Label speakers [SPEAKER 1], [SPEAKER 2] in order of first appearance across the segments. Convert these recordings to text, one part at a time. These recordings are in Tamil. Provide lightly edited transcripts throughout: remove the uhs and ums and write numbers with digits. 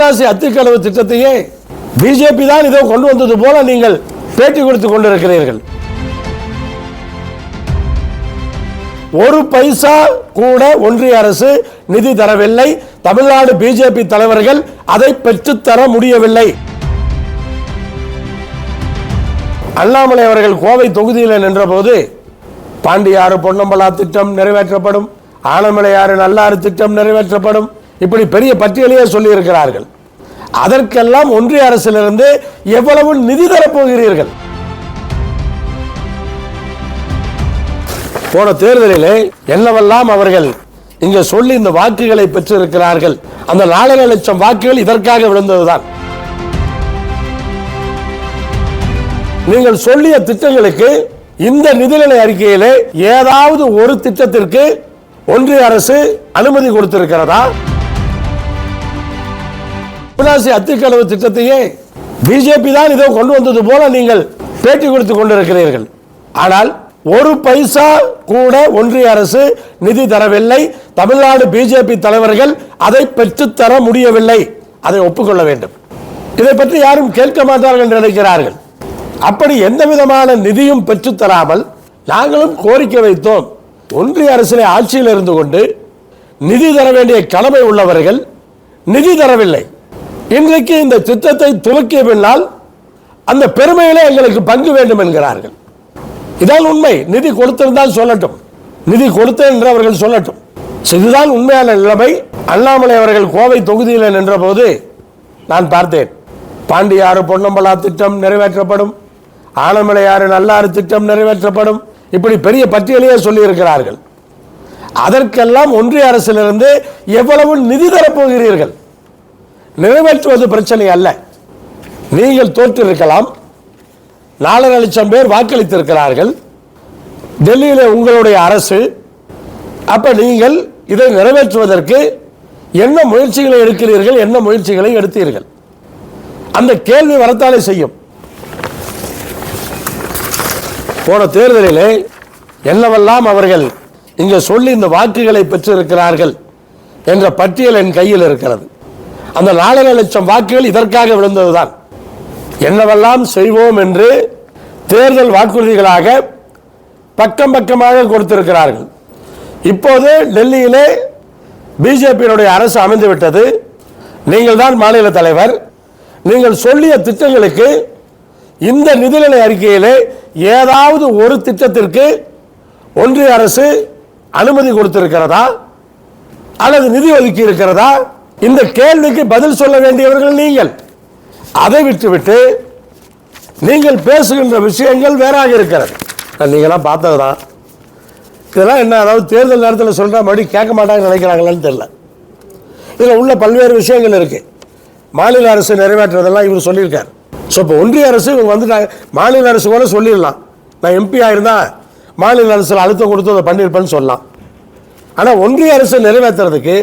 [SPEAKER 1] அவிநாசி அத்திக்கடவு திட்டத்தையே பிஜேபி தான் இதை கொண்டு வந்தது போல நீங்கள் பேட்டி கொடுத்துக் கொண்டிருக்கிறீர்கள். ஒரு பைசா கூட ஒன்றிய அரசு நிதி தரவில்லை. தமிழ்நாடு பிஜேபி தலைவர்கள் அதை பெற்றுத்தர முடியவில்லை. அண்ணாமலை அவர்கள் கோவை தொகுதியில் நின்றபோது பாண்டியாறு பொன்னம்பலா திட்டம் நிறைவேற்றப்படும், ஆனமலையாறு நல்லாறு திட்டம் நிறைவேற்றப்படும், இப்படி பெரிய பட்டியலையே சொல்லி இருக்கிறார்கள். அதற்கெல்லாம் ஒன்றிய அரசிலிருந்து எவ்வளவு நிதி தரப்போகிறீர்கள்? போன தேர்தலிலே என்னவெல்லாம் அவர்கள் இங்க சொல்லி இந்த வாக்குகளை பெற்றிருக்கிறார்கள். அந்த 4.5 லட்சம் வாக்குகள் இதற்காக விழுந்ததுதான். நீங்கள் சொல்லிய திட்டங்களுக்கு இந்த நிதிநிலை அறிக்கையிலே ஏதாவது ஒரு திட்டத்திற்கு ஒன்றிய அரசு அனுமதி கொடுத்திருக்கிறதா? அவிநாசி அத்திக்கடவு திட்டத்தையே பிஜேபி தான் இதை கொண்டு வந்தது போல நீங்கள் பேட்டி கொடுத்துக் கொண்டிருக்கிறீர்கள். ஆனால் ஒரு பைசா கூட ஒன்றிய அரசு நிதி தரவில்லை. தமிழ்நாடு பிஜேபி தலைவர்கள் அதை பெற்றுத்தர முடியவில்லை. அதை ஒப்புக்கொள்ள வேண்டும். இதை பற்றி யாரும் கேட்க மாட்டார்கள் என்று நினைக்கிறார்கள். அப்படி எந்த விதமான நிதியும் பெற்றுத்தராமல் நாங்களும் கோரிக்கை வைத்தோம். ஒன்றிய அரசிலே ஆட்சியில் இருந்து கொண்டு நிதி தர வேண்டிய கடமை உள்ளவர்கள் நிதி தரவில்லை. இன்றைக்கு இந்த திட்டத்தை துவக்கிய பின்னால் அந்த பெருமையிலே எங்களுக்கு பங்கு வேண்டும் என்கிறார்கள். இதான் உண்மை. நிதி கொடுத்திருந்தால் சொல்லட்டும், நிதி கொடுத்தேன் என்று அவர்கள் சொல்லட்டும். இதுதான் உண்மையான நிலைமை. அண்ணாமலை அவர்கள் கோவை தொகுதியில் நின்ற போது நான் பார்த்தேன். பாண்டியாறு பொன்னம்பலா திட்டம் நிறைவேற்றப்படும், ஆனமலையாறு நல்லாறு திட்டம் நிறைவேற்றப்படும், இப்படி பெரிய பட்டியலையே சொல்லி இருக்கிறார்கள். அதற்கெல்லாம் ஒன்றிய அரசிலிருந்து எவ்வளவு நிதி தரப்போகிறீர்கள்? நிறைவேற்றுவது பிரச்சனை அல்ல. நீங்கள் தோற்றிருக்கலாம். 4.5 லட்சம் பேர் வாக்களித்திருக்கிறார்கள் டெல்லியில் உங்களுடைய அரசு. அப்ப நீங்கள் இதை நிறைவேற்றுவதற்கு என்ன முயற்சிகளை எடுக்கிறீர்கள், என்ன முயற்சிகளை எடுத்தீர்கள்? அந்த கேள்வி வரத்தாலே செய்யும். போன தேர்தலிலே என்னவெல்லாம் அவர்கள் இங்க சொல்லி இந்த வாக்குகளை பெற்றிருக்கிறார்கள் என்ற பட்டியல் என் கையில் இருக்கிறது. அந்த 4.5 லட்சம் வாக்குகள் இதற்காக விழுந்ததுதான். என்னவெல்லாம் செய்வோம் என்று தேர்தல் வாக்குறுதிகளாக பக்கம் பக்கமாக கொடுத்திருக்கிறார்கள். இப்போது டெல்லியிலே பிஜேபியினுடைய அரசு அமைந்துவிட்டது. நீங்கள் தான் மாநில தலைவர். நீங்கள் சொல்லிய திட்டங்களுக்கு இந்த நிதிநிலை அறிக்கையிலே ஏதாவது ஒரு திட்டத்திற்கு ஒன்றிய அரசு அனுமதி கொடுத்திருக்கிறதா அல்லது நிதி ஒதுக்கி இருக்கிறதா? இந்த கேள்விக்கு பதில் சொல்ல வேண்டியவர்கள் நீங்கள். அதை விட்டுவிட்டு நீங்கள் பேசுகின்ற விஷயங்கள் வேறாக இருக்கிறது. நீங்களாம் பார்த்ததுதான். இதெல்லாம் என்ன, அதாவது தேர்தல் நேரத்தில் சொல்ற மாதிரி கேட்க மாட்டாங்கன்னு நினைக்கிறாங்களான்னு தெரியல. இதில் உள்ள பல்வேறு விஷயங்கள் இருக்கு. மாநில அரசு நிறைவேற்றுறதெல்லாம் இவர் சொல்லியிருக்காரு. ஸோ இப்போ ஒன்றிய அரசு இவங்க வந்துட்டாங்க. மாநில அரசு கூட சொல்லிடலாம், நான் எம்பியாக இருந்தால் மாநில அரசில் அழுத்தம் கொடுத்து அதை பண்ணியிருப்பேன்னு சொல்லலாம். ஆனால் ஒன்றிய அரசு நிறைவேற்றுறதுக்கு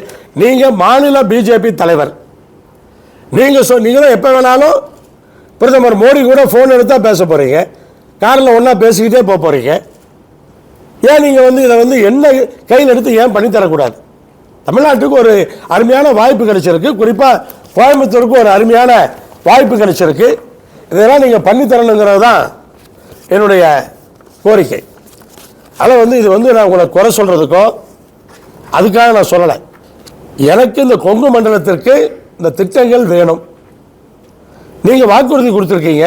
[SPEAKER 1] நீங்கள் மாநில பிஜேபி தலைவர். நீங்கள் தான் எப்போ வேணாலும் பிரதமர் மோடி கூட ஃபோன் எடுத்தால் பேச போகிறீங்க, காரில் ஒன்றா பேசிக்கிட்டே போக போகிறீங்க. ஏன் நீங்கள் இதை என்ன கையில் எடுத்து ஏன் பண்ணித்தரக்கூடாது? தமிழ்நாட்டுக்கு ஒரு அருமையான வாய்ப்பு கிடைச்சிருக்கு. குறிப்பாக கோயம்புத்தூருக்கு ஒரு அருமையான வாய்ப்பு கிடைச்சிருக்கு. இதெல்லாம் நீங்கள் பண்ணித்தரணுங்கிறது தான் என்னுடைய கோரிக்கை. ஆனால் இது நான் உங்களை குறை சொல்கிறதுக்கோ அதுக்காக நான் சொல்லலை. எனக்கு இந்த கொங்கு மண்டலத்திற்கு இந்த திட்டங்கள் வேணும். நீங்கள் வாக்குறுதி கொடுத்துருக்கீங்க,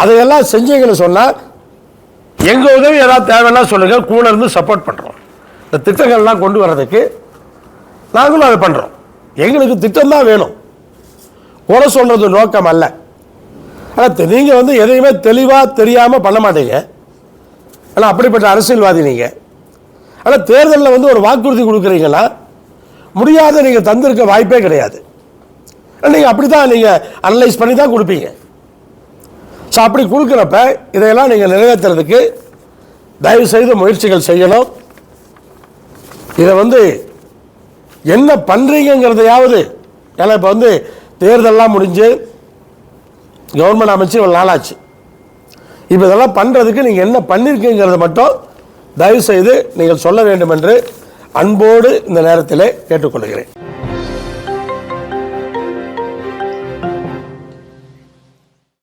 [SPEAKER 1] அதையெல்லாம் செஞ்சீங்கன்னு சொன்னால் எங்கள் உதவி ஏதாவது தேவைன்னா சொல்லுங்கள், கூட இருந்து சப்போர்ட் பண்ணுறோம். இந்த திட்டங்கள்லாம் கொண்டு வர்றதுக்கு நாங்களும் அதை பண்ணுறோம். எங்களுக்கு திட்டம் தான் வேணும், குறை சொல்கிறது நோக்கம் அல்ல. ஆனால் நீங்கள் எதையுமே தெளிவாக தெரியாமல் பண்ண மாட்டீங்க. ஆனால் அப்படிப்பட்ட அரசியல்வாதி நீங்கள். ஆனால் தேர்தலில் ஒரு வாக்குறுதி கொடுக்குறீங்களா, முடியாத நீங்கள் தந்திருக்க வாய்ப்பே கிடையாது. நீங்கள் அப்படி தான் நீங்கள் அனலைஸ் பண்ணி தான் கொடுப்பீங்க. ஸோ அப்படி கொடுக்குறப்ப இதையெல்லாம் நீங்கள் நிறைவேற்றுறதுக்கு தயவு செய்து முயற்சிகள் செய்யணும். இதை என்ன பண்ணுறீங்கிறதையாவது, ஏன்னா இப்போ தேர்தலெலாம் முடிஞ்சு கவர்மெண்ட் அமைச்சு இவ்வளோ நாளாச்சு. இப்போ இதெல்லாம் பண்ணுறதுக்கு நீங்கள் என்ன பண்ணியிருக்கீங்கிறத மட்டும் தயவு செய்து நீங்கள் சொல்ல வேண்டும் என்று அன்போடு இந்த நேரத்தில் கேட்டுக்கொள்கிறேன்.